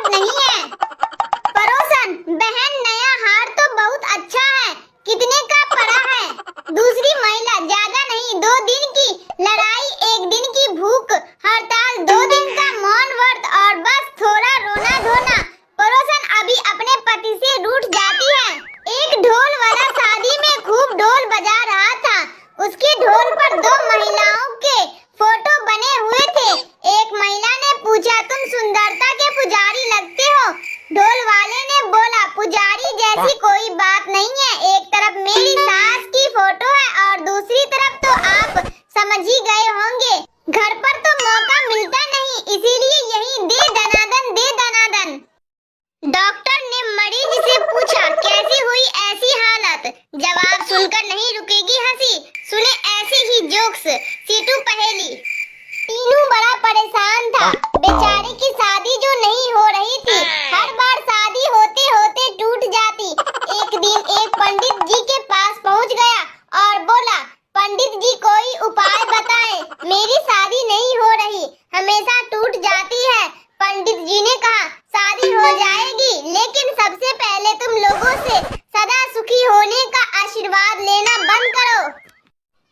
Smart नहीं है। पड़ोसन, बहन नया हार तो बहुत अच्छा है, कितने का पड़ा है? दूसरी महिला, ज्यादा नहीं, 2 दिन की लड़ाई, 1 दिन की भूख हड़ताल, 2 दिन का मौन व्रत और बस थोड़ा रोना धोना। पड़ोसन अभी अपने पति से रूठ जाती है। एक ढोल वाला शादी में खूब ढोल बजा रहा था। उसके ढोल पर 2 महिलाओं के फोटो बने हुए थे। एक महिला ने पूछा, तुम सुंदरता के पुजारी लगते हो। ढोल वाले ने बोला, पुजारी जैसी कोई बात नहीं है, एक तरफ मेरी सास की फोटो है और दूसरी तरफ तो आप समझ ही गए होंगे, घर पर तो मौका मिलता नहीं, इसीलिए यही दे दनादन, दे दनादन। डॉक्टर ने मरीज से पूछा, कैसी हुई ऐसी हालत? जवाब सुनकर नहीं रुकेगी हंसी, सुने ऐसे ही जोक्स। सीटू पहेली। तीनू बड़ा परेशान था, बेचारे की शादी जो नहीं हो रही थी, हर बार शादी होते होते टूट जाती। एक दिन एक पंडित जी के पास पहुंच गया और बोला, पंडित जी कोई उपाय बताएं, मेरी शादी नहीं हो रही, हमेशा टूट जाती है। पंडित जी ने कहा, शादी हो जाएगी, लेकिन सबसे पहले तुम लोगों से सदा सुखी होने का आशीर्वाद लेना बंद करो।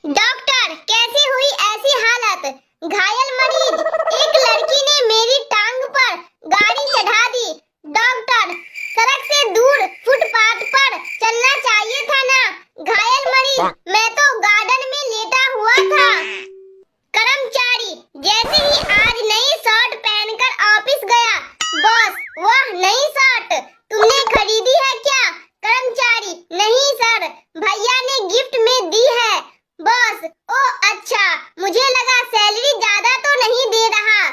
डॉक्टर, कैसे हुई ऐसी हालत? घायल मरीज, एक लड़की ने मेरी टांग पर गाड़ी चढ़ा दी। डॉक्टर, सड़क से दूर फुटपाथ पर चलना चाहिए था ना। घायल मरीज, मैं तो गार्डन में लेटा हुआ था। कर्मचारी, जैसे ही आज नई शर्ट पहनकर ऑफिस गया, बॉस, वह नई शर्ट तुमने खरीदी है क्या? कर्मचारी, नहीं सर, भैया ने गिफ्ट में दी है। बॉस, ओ अच्छा, मुझे लगा सैलरी ज्यादा तो नहीं दे रहा।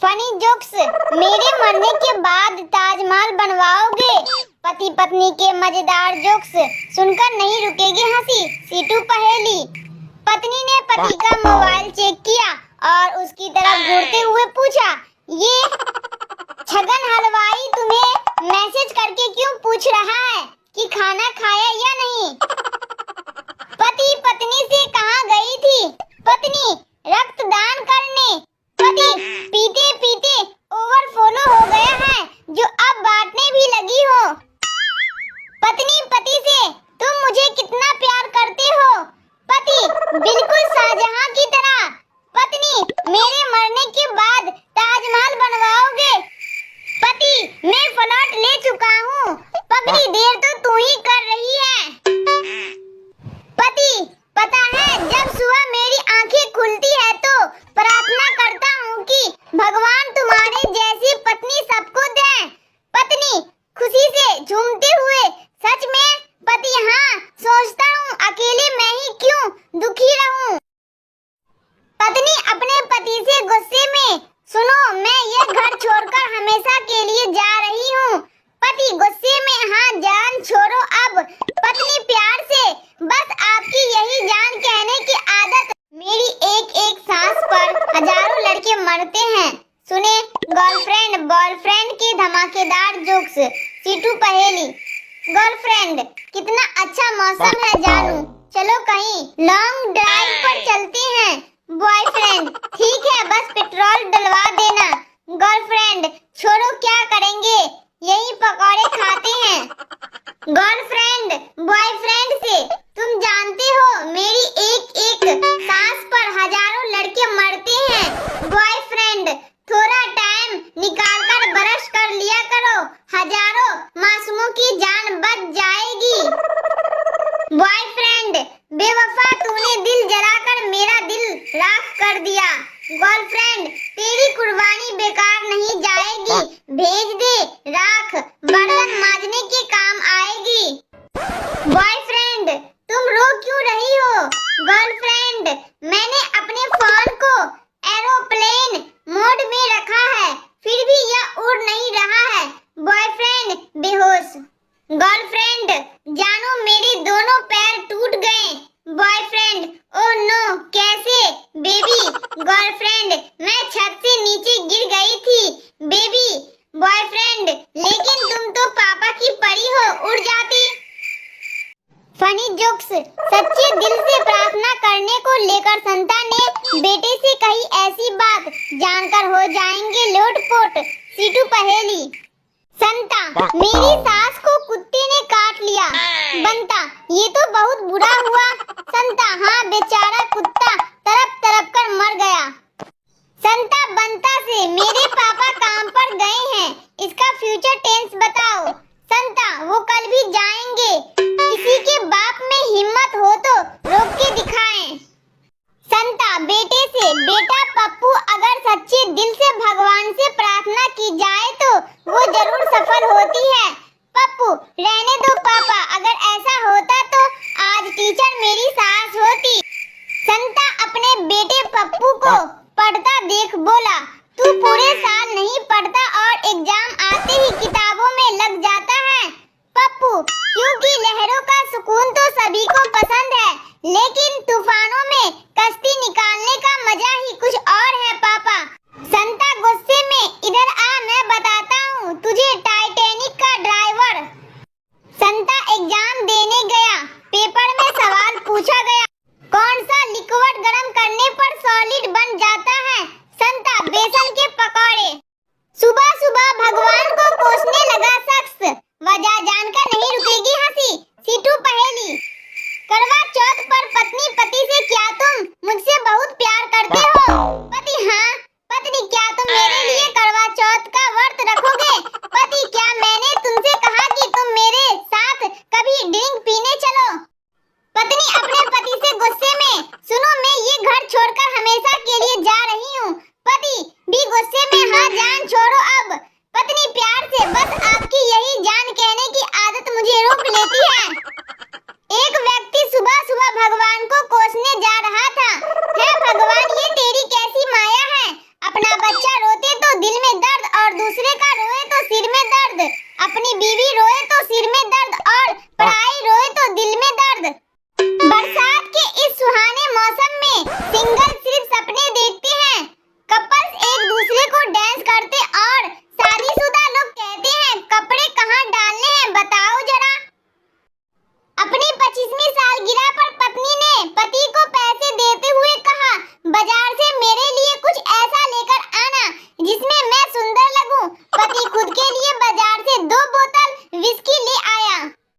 Funny jokes. मेरे मरने के बाद ताजमहल बनवाओगे? पति पत्नी के मजेदार जोक्स सुनकर नहीं रुकेगी हंसी। सीटू पहेली। पत्नी ने पति का मोबाइल चेक किया और उसकी तरफ घूरते हुए पूछा, ये छगन हलवाई तुम्हें मैसेज करके क्यों पूछ रहा है कि खाना खाया या नहीं? पति पत्नी से कहाँ गई थी? पत्नी, रक्तदान करने। पति, पीते पीते ओवरफ्लो हो गया है जो अब बांटने भी लगी हो। पत्नी पति से, तुम मुझे कितना प्यार करते हो? पति, बिल्कुल शाहजहां की तरह। पत्नी, मेरे मरने के बाद ताजमहल बनवाओगे? पति, मैं फ्लैट ले चुका हूँ, पगड़ी देर तो तू ही कर रही है। पति, पता है जब सुबह मेरी आंखें खुलती है तो प्रार्थना करता हूँ कि भगवान तुम्हारे जैसी पत्नी सबको दे। पत्नी, खुशी से झूमते हुए, सच में? पति, हाँ, सोचता हूँ अकेले मैं ही क्यों दुखी रहूं। पत्नी अपने पति से गुस्से में, सुनो, मैं ये घर छोड़कर हमेशा के लिए जा रही हूँ। पति गुस्से में, हाँ जान छोड़ो अब। पत्नी प्यार से, बस आपकी यही जान कहने की आदत। मेरी एक एक सांस पर हजारों लड़के मरते हैं, सुने गर्लफ्रेंड बॉयफ्रेंड के धमाकेदार जोक्स। सीटू पहेली। गर्लफ्रेंड, कितना अच्छा मौसम है जानू, चलो कहीं लॉन्ग ड्राइव पर चलते हैं। बॉयफ्रेंड, ठीक है, बस पेट्रोल डलवा देना। गर्लफ्रेंड, छोड़ो क्या करेंगे, यही पकौड़े खाते हैं। गर्लफ्रेंड बॉयफ्रेंड से, तुम जानते हो मेरी एक एक सांस पर हजारों लड़के मरते हैं। बॉयफ्रेंड, थोड़ा टाइम निकालकर ब्रश कर लिया करो, हजारों मासूमों की जान बच जाएगी। बॉयफ्रेंड, बेवफा, तूने दिल जलाकर मेरा दिल राख कर दिया। गर्लफ्रेंड, तेरी जानकर हो जाएंगे लोटपोट। सीटू पहेली। संता, मेरी सास को कुत्ते ने काट लिया। बंता, ये तो बहुत बुरा हुआ। संता, हाँ बेचारा कुत्ता तड़प तड़प कर मर गया। संता बंता से, मेरे पापा काम पर गए हैं, इसका फ्यूचर टेंस बताओ। संता, वो कल भी जाएंगे, किसी के बाप में हिम्मत हो तो रोक के दिखाएं। संता बेटे से, बेटा पप्पू अगर सच्चे दिल से भगवान से प्रार्थना की जाए तो वो जरूर सफल होती है। पप्पू, रहने दो पापा, अगर ऐसा होता तो आज टीचर मेरी सास होती। संता अपने बेटे पप्पू को पढ़ता देख बोला, तू पूरे साल नहीं पढ़ता और एग्जाम आते ही किताबों में लग जाता है। पप्पू, क्योंकि लहरों का सुकून तो सभी को पसंद है, लेकिन तूफानों में कश्ती निकालने का मजा ही कुछ और है पापा। संता गुस्से में, इधर आ मैं बताता हूँ तुझे टाइटैनिक का ड्राइवर। संता एग्जाम देने गया, पेपर में सवाल पूछा गया, कौन सा लिक्विड गर्म करने पर सॉलिड बन जाता है? संता, बेसन के पकौड़े। सुबह सुबह भगवान को कोसने लगा शख्स, वजह जानकर नहीं रुकेगी हंसी। सीटू पहेली। करवा चौथ पर पत्नी पति से, क्या तुम मुझसे बहुत प्यार करते हो? पति, हाँ। पत्नी, क्या तुम मेरे लिए करवा चौथ का व्रत रखोगे? पति, क्या मैंने तुमसे कहा कि तुम मेरे साथ कभी ड्रिंक पीने चलो? पत्नी अपने पति से गुस्से में, सुनो मैं ये घर छोड़कर हमेशा के लिए जा रही हूँ। पति भी गुस्से में, हाँ जान छोड़ो